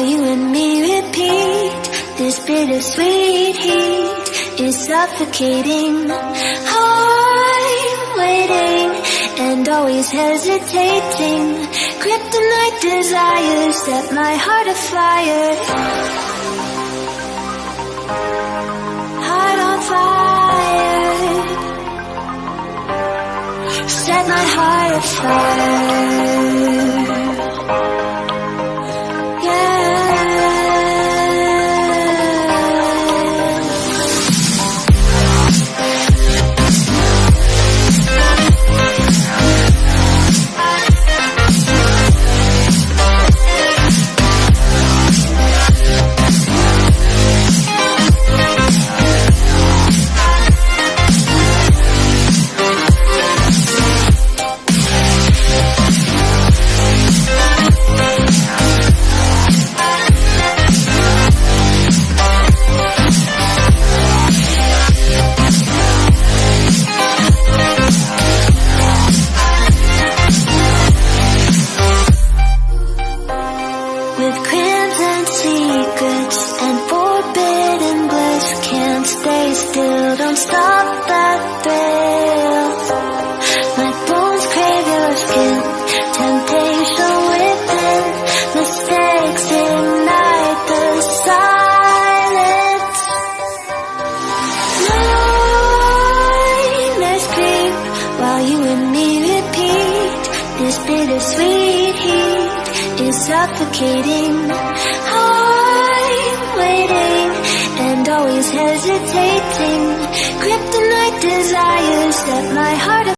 you and me repeat. This bittersweet heat is suffocating. I'm waiting and always hesitating. Kryptonite desires set my heart afire. Heart on fire. Set my heart afire. With crimson secrets and forbidden bliss, can't stay still, don't stop that thrill. My bones crave your skin, temptation within, mistakes ignite the silence. Nightmares creep while you and me repeat. This bittersweet heat is suffocating. I'm waiting and always hesitating. Kryptonite desires set my heart